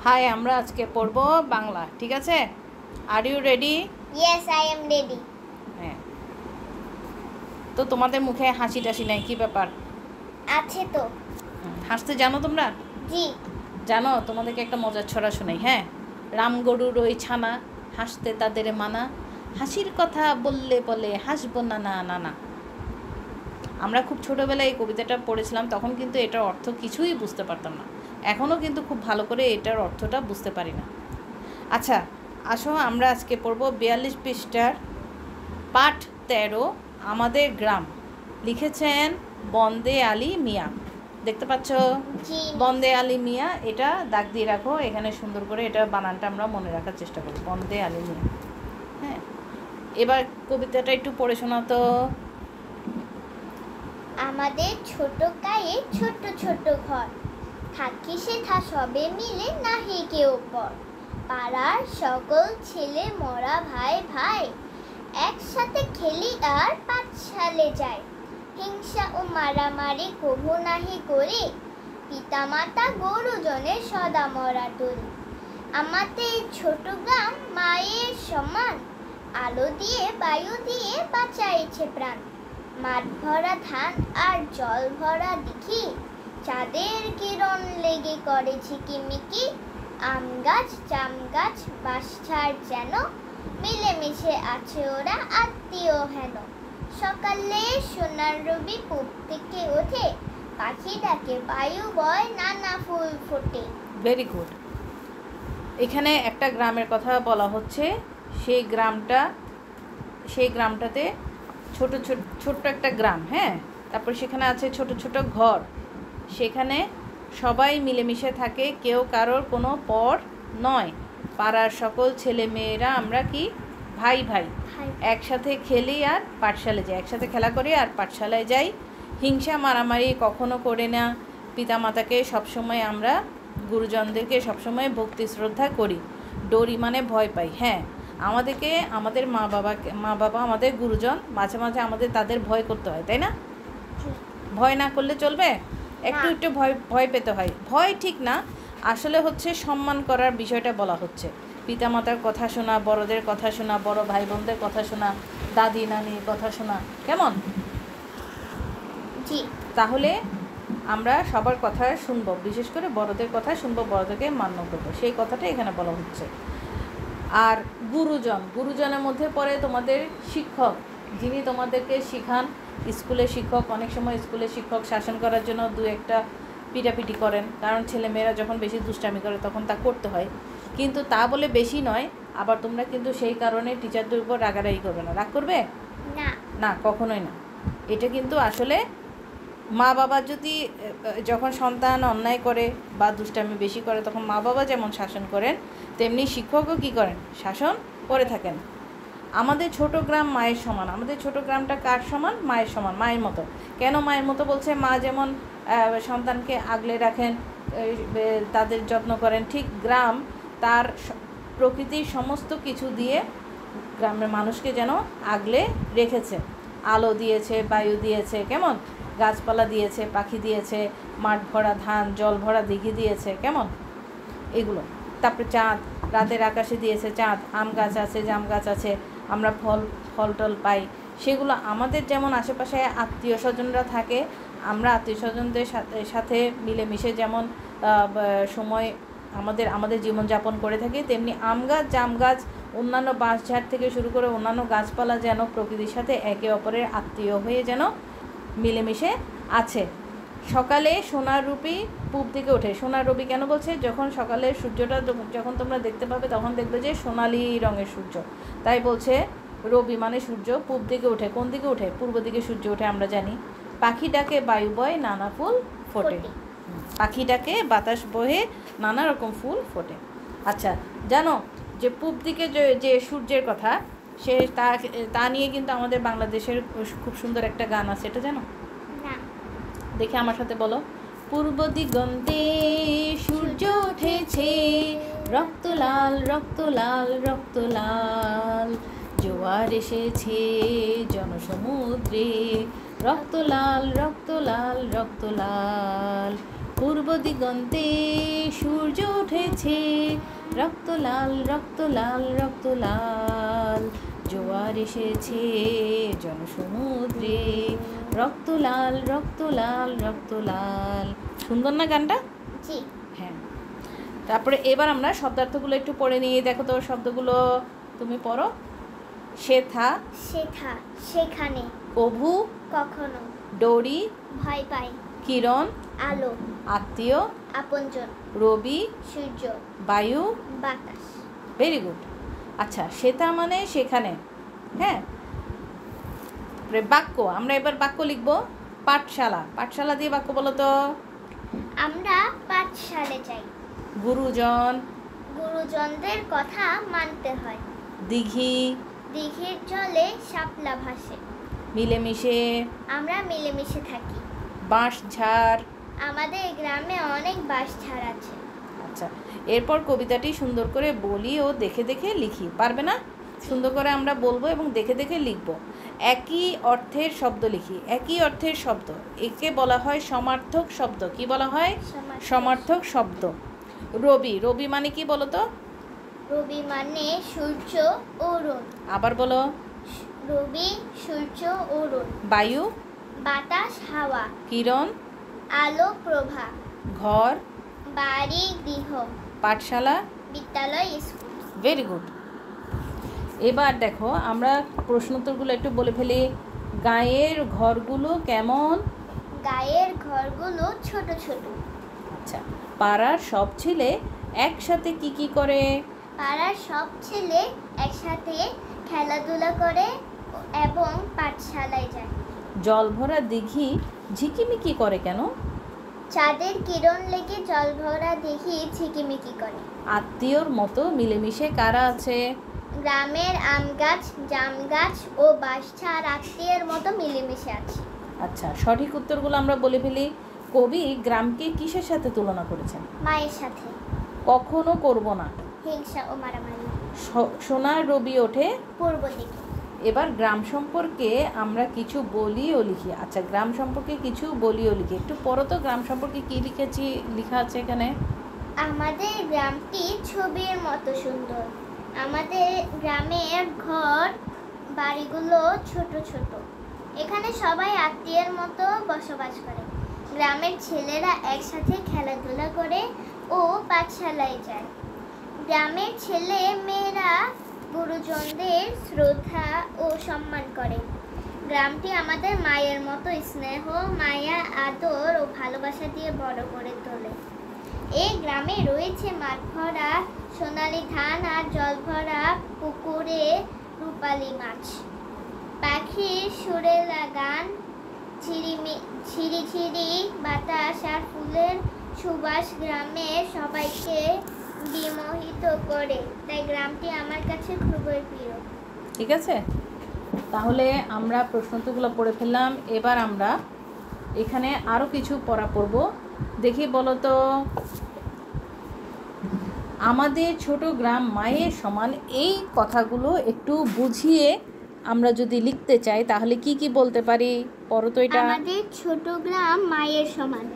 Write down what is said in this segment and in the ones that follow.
High, আমরা আজকে পড়ব বাংলা, ঠিক আছে? Are you ready? Yes, I am ready. হ্যাঁ, তো তোমাদের মুখে হাসি টাসি নাই, কি ব্যাপার? আছে তো। হাসতে জানো তোমরা? জি। জানো, তোমাদেরকে একটা মজার ছড়া শোনাই। হ্যাঁ, রামগরুর ওই ছানা, হাসতে তাদের মানা, হাসির কথা বললে বলে হাসবো না না না না। আমরা খুব ছোটোবেলায় এই কবিতাটা পড়েছিলাম, তখন কিন্তু এটার অর্থ কিছুই বুঝতে পারতাম না। এখনও কিন্তু খুব ভালো করে এটার অর্থটা বুঝতে পারি না। আচ্ছা, আসো আমরা আজকে পড়ব 42 পৃষ্ঠার পাঠ 13, আমাদের গ্রাম। লিখেছেন বন্দে আলী মিয়া। দেখতে পাচ্ছ? বন্দে আলী মিয়া, এটা দাগ দিয়ে রাখো এখানে সুন্দর করে, এটা বানানটা আমরা মনে রাখার চেষ্টা করি, বন্দে আলী মিয়া। হ্যাঁ, এবার কবিতাটা একটু পড়ে শোনাতো। আমাদের ছোট গায়ে ছোট ছোট ঘর, থাকি সেথা সবে মিলে নাহি কেউ পর। পাড়ার সকল ছেলে মরা ভাই ভাই, একসাথে খেলি আর পাঠশালে যাই। হিংসা ও মারামারি কভু নাহি করি, পিতামাতা গরুজনের সদা মরা তরি। আমাদের ছোট গ্রাম মায়ের সমান, আলো দিয়ে বায়ু দিয়ে বাঁচাইছে প্রাণ। মাঠ ভরা ধান আর জল ভরা দিঘি, চাঁদের কিরণ লেগে করে ঝিকিমিকি। আম গাছ জাম গাছ বাঁশঝাড় যেন, মিলেমিশে আছে ওরা আত্মীয় হেন। সকালে সোনার রবি পূব থেকে ওঠে, পাখি ডাকে বায়ু বয় নানা ফুল ফোটে। Very good. এখানে একটা গ্রামের কথা বলা হচ্ছে, সেই গ্রামটাতে ছোট্ট একটা গ্রাম। হ্যাঁ, তারপর সেখানে আছে ছোট ছোট ঘর, সেখানে সবাই মিলেমিশে থাকে, কেউ কারোর কোনো পর নয়। পাড়ার সকল ছেলে মেয়েরা আমরা কি ভাই ভাই, একসাথে খেলি আর পাঠশালায় যাই, একসাথে খেলা করি আর পাঠশালায় যাই। হিংসা মারামারি কখনো করে না, পিতামাতাকে সবসময় আমরা, গুরুজনদেরকে সবসময় ভক্তি শ্রদ্ধা করি। ডরি মানে ভয় পাই। হ্যাঁ, আমাদেরকে আমাদের মা বাবা আমাদের গুরুজন, মাঝে মাঝে আমাদের তাদের ভয় করতে হয়, তাই না? ভয় না করলে চলবে? একটু একটু ভয় পেতে হয়। ভয় ঠিক না, আসলে হচ্ছে সম্মান করার বিষয়টা বলা হচ্ছে। পিতামাতার কথা শোনা, বড়দের কথা শোনা, বড় ভাই বোনদের কথা শোনা, দাদি নানির কথা শোনা, কেমন? জি। তাহলে আমরা সবার কথা শুনবো, বিশেষ করে বড়দের কথা শুনবো, বড়দেরকে মান্য করবো, সেই কথাটা এখানে বলা হচ্ছে। আর গুরুজনের মধ্যে পড়ে তোমাদের শিক্ষক, যিনি তোমাদেরকে শিখান। স্কুলে শিক্ষক, অনেক সময় স্কুলে শিক্ষক শাসন করার জন্য দু একটা পিটাপিটি করেন, কারণ ছেলেমেয়েরা যখন বেশি দুষ্টামি করে তখন তা করতে হয়, কিন্তু তা বলে বেশি নয়। আবার তোমরা কিন্তু সেই কারণে টিচারদের উপর রাগারাগি করবে না। রাগ করবে না, কখনোই না। এটা কিন্তু আসলে মা বাবা যদি যখন সন্তান অন্যায় করে বা দুষ্টামি বেশি করে, তখন মা বাবা যেমন শাসন করেন, তেমনি শিক্ষকও কী করেন? শাসন করে থাকেন। আমাদের ছোট গ্রাম মায়ের সমান। আমাদের ছোট গ্রামটা কার সমান? মায়ের সমান, মায়ের মতো। কেন মায়ের মতো বলছে? মা যেমন সন্তানকে আগলে রাখেন, তাদের যত্ন করেন, ঠিক গ্রাম তার প্রকৃতির সমস্ত কিছু দিয়ে গ্রামের মানুষকে যেন আগলে রেখেছে। আলো দিয়েছে, বায়ু দিয়েছে, কেমন? গাছপালা দিয়েছে, পাখি দিয়েছে, মাঠ ভরা ধান, জল ভরা দিঘি দিয়েছে, কেমন? এগুলো। তারপরে চাঁদ, রাতের আকাশে দিয়েছে চাঁদ, আম গাছ আছে, জাম গাছ আছে, আমরা ফল টল পাই। সেগুলো আমাদের যেমন আশেপাশে আত্মীয় স্বজনরা থাকে, আমরা আত্মীয় স্বজনদের সাথে মিলেমিশে যেমন সময় আমাদের জীবনযাপন করে থাকি, তেমনি আম গাছ, জাম গাছ, অন্যান্য বাঁশঝাড় থেকে শুরু করে অন্যান্য গাছপালা যেন প্রকৃতির সাথে একে অপরের আত্মীয় হয়ে যেন মিলেমিশে আছে। সকালে সোনার রূপী পূব দিকে ওঠে। সোনার রবি কেন বলছে? যখন সকালের সূর্যটা যখন তোমরা দেখতে পাবে, তখন দেখবে যে সোনালি রঙের সূর্য, তাই বলছে রবি মানে সূর্য পূব দিকে ওঠে। কোন দিকে ওঠে? পূর্ব দিকে সূর্য ওঠে, আমরা জানি। পাখি ডাকে বায়ু বয় নানা ফুল ফোটে। পাখি ডাকে বাতাস বহে নানা রকম ফুল ফোটে। আচ্ছা, জানো যে পূব দিকে যে সূর্যের কথা, তা নিয়ে কিন্তু আমাদের বাংলাদেশের খুব সুন্দর একটা গান আছে, এটা জানো? দেখে আমার সাথে বলো। পূর্ব দিগন্তে সূর্য উঠেছে, রক্ত লাল রক্ত লাল রক্ত লাল, জোয়ার এসেছে জনসমুদ্রে, রক্ত লাল রক্ত লাল রক্ত লাল। পূর্ব দিগন্তে সূর্য উঠেছে, এসেছে, রক্ত লাল রক্ত লাল রক্ত লাল, জোয়ার এসেছে জনসমুদ্রে, রক্ত লাল রক্ত লাল রক্ত লাল। সুন্দর না গানটা? জি। হ্যাঁ। তারপরে এবার আমরা শব্দার্থগুলো একটু পড়ে নিয়ে দেখো তো, শব্দগুলো তুমি পড়ো। সেথা, সেথা সেখানে, কভু, কখনো, ডোরি, ভয় পাই, কিরণ, আলো, আত্মীয়, আপনজন, রবি, সূর্য, বায়ু। বাতাস। Very good. আচ্ছা, সেথা মানে সেখানে। হ্যাঁ, তারপরে বাক্য, আমরা এবার বাক্য লিখব। পাঠশালা, পাঠশালা দিয়ে বাক্য বলো তো। আমরা পাঠশালে যাই, গুরুজন, গুরুজনদের কথা মানতে হয়, দিঘি, দিঘির জলে শাপলা ভাসে, মিলেমিশে, আমরা মিলেমিশে থাকি, বাঁশঝাড়। আমাদের গ্রামে অনেক বাঁশঝাড় আছে। আচ্ছা, এরপর কবিতাটি সুন্দর করে বলি ও দেখে দেখে লিখি, পারবে না? সুন্দর করে আমরা বলবো এবং দেখে দেখে লিখব। একই অর্থের শব্দ লিখি। একই অর্থের শব্দ, একে বলা হয় সমার্থক শব্দ। কি বলা হয়? সমার্থক শব্দ। রবি, রবি মানে কি বলো তো? রবি মানে সূর্য, অরুণ। আবার বলো। রবি, সূর্য, অরুণ। বায়ু, বাতাস, হাওয়া। কিরণ, আলো, প্রভা। ঘর, বাড়ি, গৃহ। পাঠশালা, বিদ্যালয়, স্কুল। Very good. এবার দেখো, আমরা প্রশ্নোত্তরগুলো একটু বলে ফেলি। গায়ের ঘরগুলো কেমন? গায়ের ঘরগুলো ছোট ছোট। আচ্ছা, পাড়ার সব ছেলে একসাথে কি কি করে? পাড়ার সব ছেলে একসাথে খেলাধুলা করে এবং পাঠশালায় যায়। জলভরা দিঘি ঝিকিমিকি করে কেন? চাঁদের কিরণ লেগে জল ভরা দেখি ঝিকিমিকি করে। আত্মীয়র মতো মিলেমিশে কারা আছে? গ্রামের আম গাছ, জাম গাছ ও বাঁশঝাড় আত্মীয়ের মতো মিলেমিশে আছে। আচ্ছা, সঠিক উত্তরগুলো আমরা বলে ফেলি। কবি গ্রামকে কিসের সাথে তুলনা করেছেন? মায়ের সাথে। কখনো করব না। হিংসা ও মারামারি। সোনার রবি ওঠে পূর্ব দিকে। এবার গ্রাম সম্পর্কে আমরা কিছু বলি ও লিখি। আচ্ছা, গ্রাম সম্পর্কে কিছু বলি ও লিখি। একটু পড়ো তো, গ্রাম সম্পর্কে কি লিখেছি, লেখা আছে এখানে। আমাদের গ্রামটি ছবির মতো সুন্দর। আমাদের গ্রামের ঘর বাড়িগুলো ছোট ছোট। এখানে সবাই আত্মীয়ের মতো বসবাস করে। গ্রামের ছেলেরা একসাথে খেলাধুলা করে ও পাঠশালায় যায়। গ্রামের ছেলে মেয়েরা গুরুজনদের শ্রদ্ধা ও সম্মান করে। গ্রামটি আমাদের মায়ের মতো স্নেহ, মায়া, আদর ও ভালোবাসা দিয়ে বড় করে তোলে। এই গ্রামে রয়েছে মাঠ ভরা সোনালি ধান আর জল ভরা পুকুরে রূপালী মাছ। পাখির সুরের গান, ঝিরি ঝিরি বাতাস আর ফুলের সুবাস গ্রামের সবাইকে বিমোহিত করে। তাই গ্রামটি আমার কাছে খুবই প্রিয়। ঠিক আছে, তাহলে আমরা প্রশ্নোত্তরগুলো পড়ে ফেললাম। এবার আমরা এখানে আরও কিছু পড়া পড়ব। দেখি বলো তো। আমাদের ছোট গ্রাম মায়ের সমান, এই কথাগুলো একটু বুঝিয়ে আমরা যদি লিখতে চাই তাহলে কি কি বলতে পারি? পড়ো তো এটা। আমাদের ছোট গ্রাম মায়ের সমান,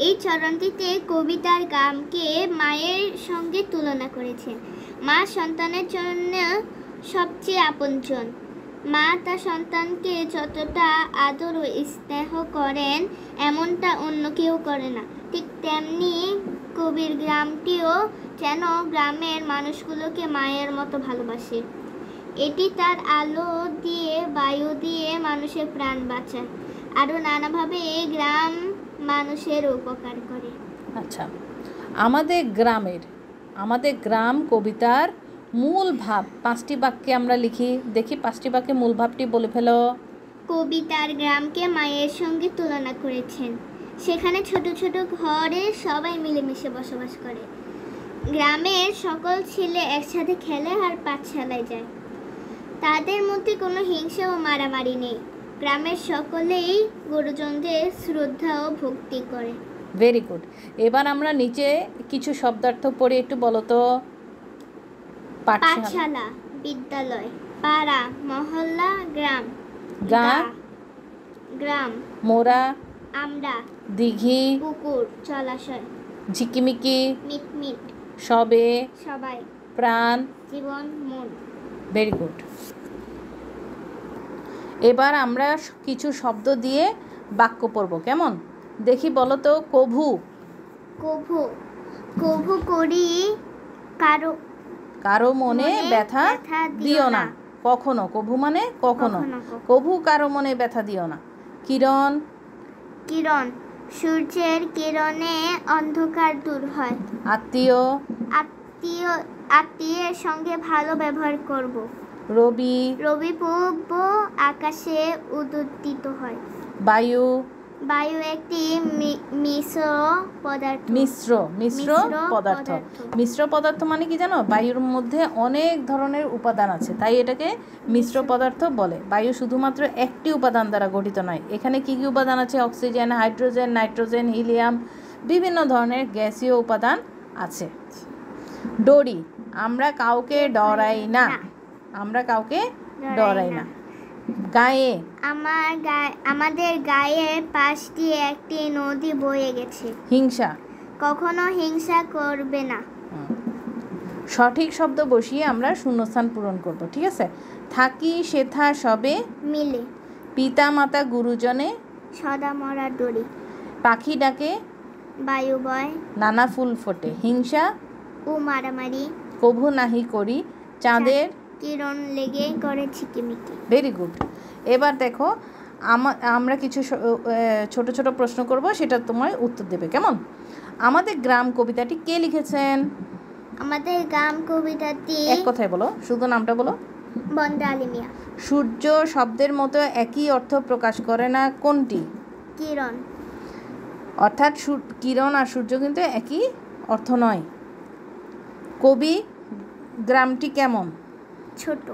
এই চরণটিতে কবি তার গ্রামকে মায়ের সঙ্গে তুলনা করেছেন। মা সন্তানের জন্য সবচেয়ে আপনজন। মা তার সন্তানকে যতটা আদর ও স্নেহ করেন এমনটা অন্য কেউ করে না। ঠিক তেমনি কবির গ্রামটিও যেন গ্রামের মানুষগুলোকে মায়ের মতো ভালোবাসে। এটি তার আলো দিয়ে, বায়ু দিয়ে মানুষের প্রাণ বাঁচায়। আরও নানাভাবে এই গ্রাম মানুষের উপকার করে। আচ্ছা, আমাদের গ্রাম কবিতার মূল ভাব 5টি বাক্যে আমরা লিখি। দেখি 5টি বাক্যে মূল ভাবটি বলে ফেলো। কবি তার গ্রামকে মায়ের সঙ্গে তুলনা করেছেন। সেখানে ছোট ছোট ঘরে সবাই মিলেমিশে বসবাস করে। গ্রামের সকল ছেলে একসাথে খেলে আর পাঠশালায় যায়। তাদের মধ্যে কোনো হিংসা ও মারামারি নেই। গ্রামের সকলেই গুরুজনদের শ্রদ্ধা ও ভক্তি করে। Very good. এবার আমরা নিচে কিছু শব্দার্থ পড়ে একটু বলো তো। পাঠশালা, বিদ্যালয়। পাড়া, মহল্লা, গ্রাম। গ্রাম। মোরা, আমরা। দিঘি, পুকুর, জলাশয়। ঝিকিমিকি, মিটমিট। সবে, সবাই, প্রাণ। জীবন, মন। Very good. এবার আমরা কিছু শব্দ দিয়ে বাক্য পড়ব, কেমন? দেখি বলো তো। কভু। কভু, কভু করি কারো কারো মনে ব্যথা দিও না কখনো। কভু মানে কখনো। কভু কারো মনে ব্যথা দিও না। কিরণ। কিরণ, সূর্যের কিরণে অন্ধকার দূর হয়। আত্মীয়। আত্মীয়ের সঙ্গে ভালো ব্যবহার করব। রবি। রবি পূর্ব আকাশে উদিত হয়। বায়ু। বায়ু একটি মিশ্র পদার্থ। মিশ্র পদার্থ। মিশ্র পদার্থ মানে কি জানো? বায়ুর মধ্যে অনেক ধরনের উপাদান আছে, তাই এটাকে মিশ্র পদার্থ বলে। বায়ু শুধুমাত্র একটি উপাদান দ্বারা গঠিত নয়। এখানে কি কি উপাদান আছে? অক্সিজেন, হাইড্রোজেন, নাইট্রোজেন, হিলিয়াম, বিভিন্ন ধরনের গ্যাসীয় উপাদান আছে। ডরি, আমরা কাউকে ডরাই না। আমরা কাউকে ডরাই না। গায়ে। আমাদের গায়ের পাশ দিয়ে একটি নদী বয়ে গেছে। হিংসা, কখনো হিংসা করবে না। সঠিক শব্দ বসিয়ে আমরা শূন্যস্থান পূরণ করব, ঠিক আছে? থাকি সেথা সবে মিলে। পিতা মাতা গুরুজনে সদা মরা ডরি। পাখি ডাকে, বায়ু বয়, নানা ফুল ফোটে। হিংসা ও মারামারি কভু নাহি করি। চাঁদের কিরণ লেগে করে ঝিকিমিকি। Very good. এবার দেখো, আমরা কিছু ছোট ছোট প্রশ্ন করব, সেটা তোমায় উত্তর দেবে, কেমন? আমাদের গ্রাম কবিতাটি কে লিখেছেন? আমাদের গ্রাম কবিতাটি এক কথায় বলো, শুধু নামটা বলো। বন্দা আলী মিয়া। সূর্য শব্দের মতো একই অর্থ প্রকাশ করে না, কোনটি? কিরণ। অর্থাৎ কিরণ আর সূর্য কিন্তু একই অর্থ নয়। কবি, গ্রামটি কেমন? ছোট।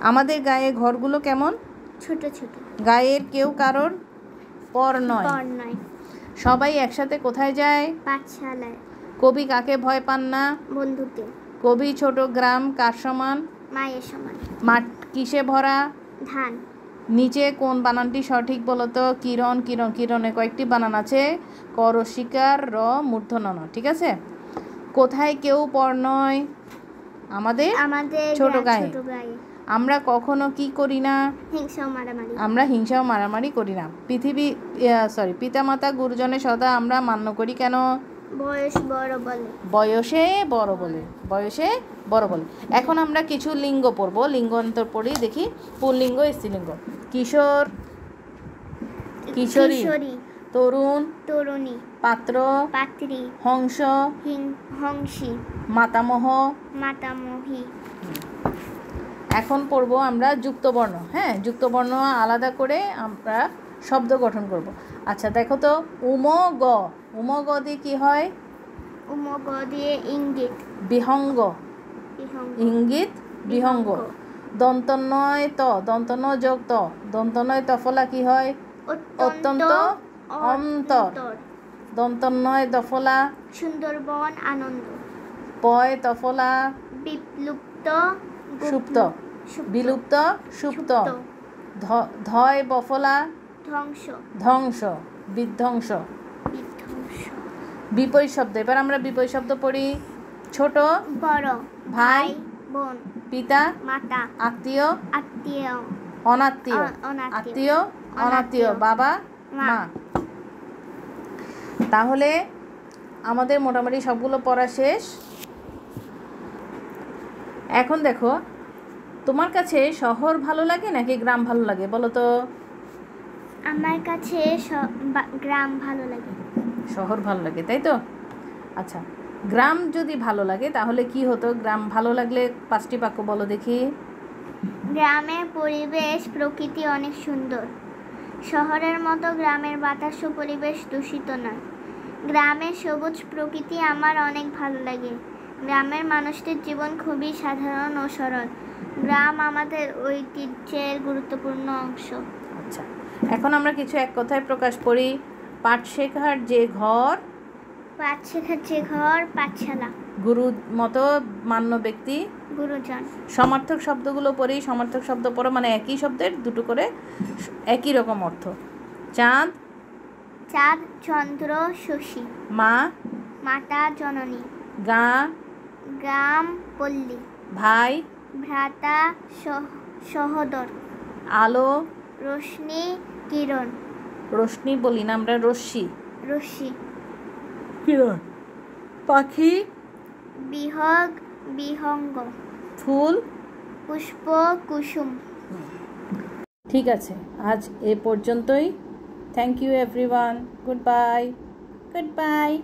আমাদের গায়ে ঘরগুলো কেমন? ছোট ছোট। গায়ের কেউ কারোর পর নয়। সবাই একসাথে কোথায় যায়? পাঠশালায়। কবি কাকে ভয় পান না? বন্ধুকে। কবি ছোট গ্রাম কার সমান? মায়ের সমান। মাঠ কিসে ভরা? ধান। নিচে কোন বানানটি সঠিক বলো তো? কিরণ। কিরণে কয়েকটি বানান আছে, ক রসিকার, র মূর্ধন্য ন, ঠিক আছে? কোথায় কেউ পর নয়? আমাদের ছোট গায়ে। আমরা কখনো কি করি না? আমরা হিংসা ও মারামারি করি না। পিতামাতা গুরুজনে সদা আমরা মান্য করি কেন? বয়সে বড় বলে। এখন আমরা কিছু লিঙ্গ পড়ব, লিঙ্গান্তর পড়ি, দেখি পুল্লিঙ্গ স্ত্রীলিঙ্গ। কিশোর, কিশোরী, তরুণ, তরুণী, পাত্র, পাত্রী, হংস, হংসী, মাতামহ, মাতামহী। এখন পড়ব আমরা যুক্তবর্ণ। হ্যাঁ, যুক্তবর্ণ আলাদা করে আমরা শব্দ গঠন করব। আচ্ছা দেখো তো, উমগ। উমগ দিয়ে কি হয়? উমগ দিয়ে ইঙ্গিত। বিহঙ্গ, ইঙ্গিত, বিহঙ্গ। দন্তনয় ত, দন্তনয় যোগ ত, দন্তনয় তফলা কি হয়? অত্যন্ত, অন্তর। দন্তনয় দফলা সুন্দরবন, আনন্দ। পয় তফলা বিলুপ্ত, সুপ্ত। বিলুপ্ত, সুপ্ত। ধয় বফলা ধ্বংস, ধ্বংস, বিধ্বংস। বিপরীত শব্দ। এবার আমরা বিপরীত শব্দ পড়ি। ছোট, বড়, ভাই, বোন, পিতা, মাতা, আত্মীয়, আত্মীয়, অনাত্মীয়, আত্মীয়, অনাত্মীয়, বাবা, মা। তাহলে আমাদের মোটামুটি সবগুলো পড়া শেষ। এখন দেখো, তোমার কাছে শহর ভালো লাগে নাকি গ্রাম ভালো লাগে বলো তো? আমার কাছে গ্রাম ভালো লাগে। শহর ভালো লাগে, তাই তো? আচ্ছা, গ্রাম যদি ভালো লাগে তাহলে কি হতো? গ্রাম ভালো লাগলে 5টি বাক্য বলো দেখি। গ্রামের পরিবেশ প্রকৃতি অনেক সুন্দর। শহরের মতো গ্রামের বাতাস ও পরিবেশ দূষিত নয়। গ্রামের সবুজ প্রকৃতি আমার অনেক ভালো লাগে। গ্রামের মানুষদের জীবন খুবই সাধারণ ও সরল। গ্রাম আমাদের ঐতিহ্যের গুরুত্বপূর্ণ অংশ। আচ্ছা, এখন আমরা কিছু এক কথায় প্রকাশ করি। পাঠ শেখার যে ঘর, পাঠশালা। গুরু মতো মান্য ব্যক্তি, গুরুজন। সমার্থক শব্দগুলো পড়ি। সমার্থক শব্দ পড়ো মানে একই শব্দের দুটো করে একই রকম অর্থ। চাঁদ, চন্দ্র, শশী। মা, মাতা জননী। গা, গ্রাম পল্লী। ভাই, ভ্রাতা সহোদর। আলো, রশ্মি কিরণ। রশ্মি বলি না আমরা, রশ্মি। রশ্মি। কিরণ। পাখি, বিহগ বিহঙ্গ। ফুল, পুষ্প কুসুম। ঠিক আছে, আজ এ পর্যন্তই। Thank you everyone. Good bye. Good by.